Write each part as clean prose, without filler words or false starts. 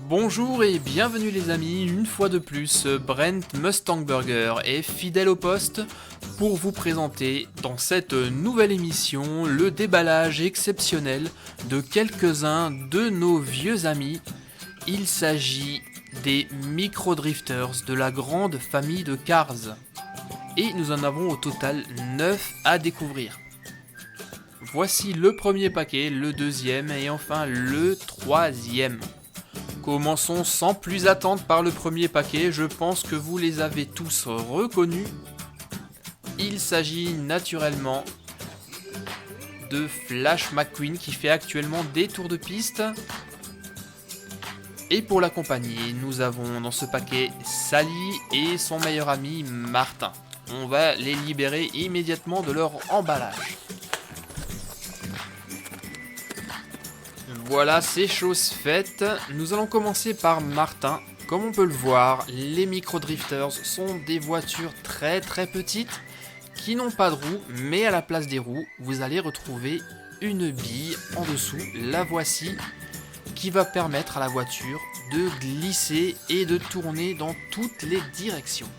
Bonjour et bienvenue les amis, une fois de plus, Brent Mustang Burger est fidèle au poste pour vous présenter dans cette nouvelle émission le déballage exceptionnel de quelques-uns de nos vieux amis. Il s'agit des Micro Drifters de la grande famille de Cars. Et nous en avons au total 9 à découvrir. Voici le premier paquet, le deuxième et enfin le troisième. Commençons sans plus attendre par le premier paquet, je pense que vous les avez tous reconnus. Il s'agit naturellement de Flash McQueen qui fait actuellement des tours de piste. Et pour l'accompagner, nous avons dans ce paquet Sally et son meilleur ami Martin. On va les libérer immédiatement de leur emballage. Voilà, c'est chose faite. Nous allons commencer par Martin. Comme on peut le voir, les Micro Drifters sont des voitures très petites qui n'ont pas de roues, mais à la place des roues, vous allez retrouver une bille en dessous. La voici, qui va permettre à la voiture de glisser et de tourner dans toutes les directions.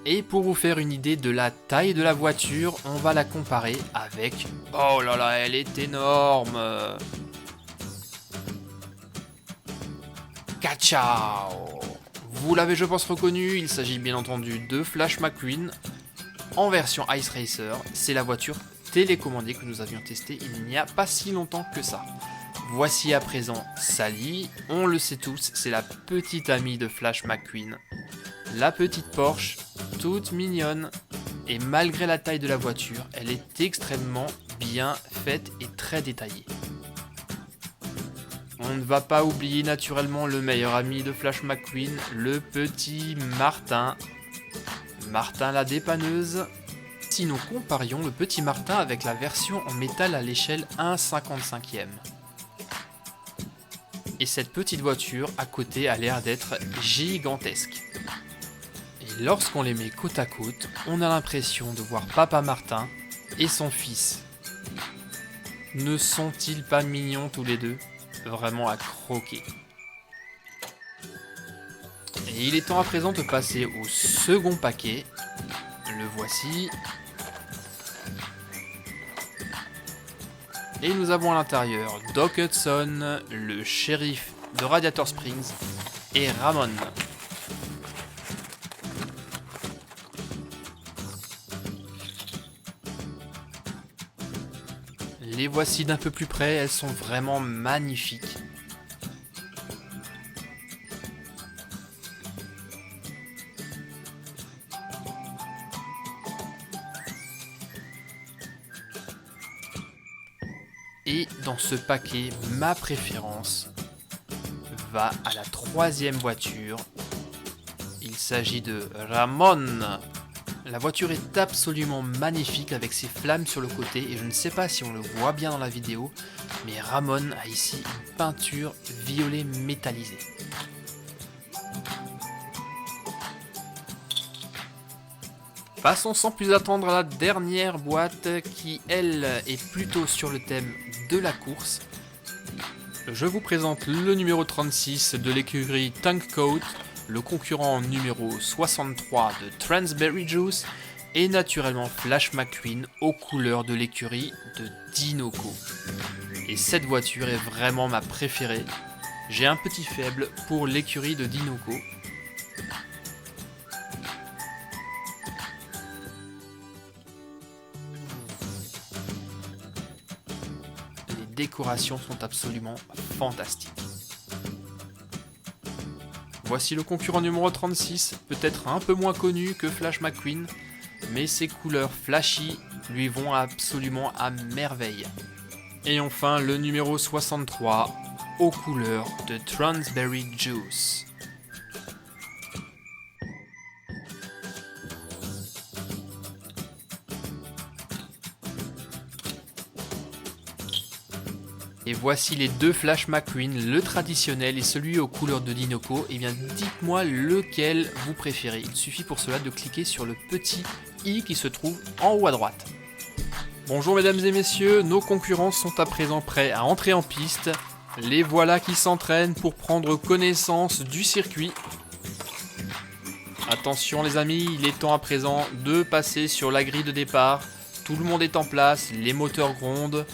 Et pour vous faire une idée de la taille de la voiture, on va la comparer avec... Oh là là, elle est énorme! Kachao! Vous l'avez je pense reconnu, il s'agit bien entendu de Flash McQueen en version Ice Racer. C'est la voiture télécommandée que nous avions testée il n'y a pas si longtemps que ça. Voici à présent Sally, on le sait tous, c'est la petite amie de Flash McQueen. La petite Porsche, toute mignonne, et malgré la taille de la voiture, elle est extrêmement bien faite et très détaillée. On ne va pas oublier naturellement le meilleur ami de Flash McQueen, le petit Martin. Martin la dépanneuse. Si nous comparions le petit Martin avec la version en métal à l'échelle 1/55e. Et cette petite voiture à côté a l'air d'être gigantesque. Et lorsqu'on les met côte à côte, on a l'impression de voir Papa Martin et son fils. Ne sont-ils pas mignons tous les deux? Vraiment à croquer. Et il est temps à présent de passer au second paquet. Le voici. Et nous avons à l'intérieur Doc Hudson, le shérif de Radiator Springs et Ramon. Les voici d'un peu plus près, elles sont vraiment magnifiques. Et dans ce paquet, ma préférence va à la troisième voiture. Il s'agit de Ramon. La voiture est absolument magnifique avec ses flammes sur le côté et je ne sais pas si on le voit bien dans la vidéo, mais Ramon a ici une peinture violet métallisée. Passons sans plus attendre à la dernière boîte qui, elle, est plutôt sur le thème de la course. Je vous présente le numéro 36 de l'écurie Tank Coat, le concurrent numéro 63 de Transberry Juice et naturellement Flash McQueen aux couleurs de l'écurie de Dinoco. Et cette voiture est vraiment ma préférée. J'ai un petit faible pour l'écurie de Dinoco. Les décorations sont absolument fantastiques. Voici le concurrent numéro 36, peut-être un peu moins connu que Flash McQueen, mais ses couleurs flashy lui vont absolument à merveille. Et enfin le numéro 63, aux couleurs de Transberry Juice. Et voici les deux Flash McQueen, le traditionnel et celui aux couleurs de Dinoco. Et bien dites-moi lequel vous préférez. Il suffit pour cela de cliquer sur le petit i qui se trouve en haut à droite. Bonjour mesdames et messieurs, nos concurrents sont à présent prêts à entrer en piste. Les voilà qui s'entraînent pour prendre connaissance du circuit. Attention les amis, il est temps à présent de passer sur la grille de départ. Tout le monde est en place, les moteurs grondent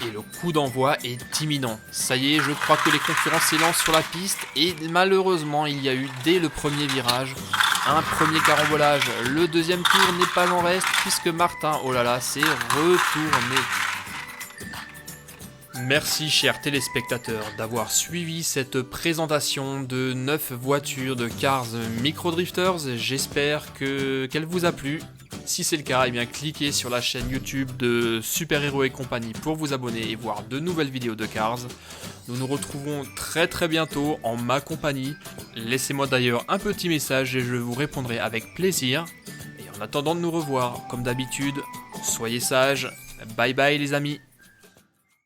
et le coup d'envoi est imminent. Ça y est, je crois que les concurrents s'élancent sur la piste et malheureusement il y a eu dès le premier virage un premier carambolage. Le deuxième tour n'est pas en reste puisque Martin, oh là là, s'est retourné. Merci chers téléspectateurs d'avoir suivi cette présentation de 9 voitures de Cars Micro Drifters. J'espère qu'elle vous a plu. Si c'est le cas, eh bien cliquez sur la chaîne YouTube de Super Héros et compagnie pour vous abonner et voir de nouvelles vidéos de Cars. Nous nous retrouvons très bientôt en ma compagnie. Laissez-moi d'ailleurs un petit message et je vous répondrai avec plaisir. Et en attendant de nous revoir, comme d'habitude, soyez sages. Bye bye les amis.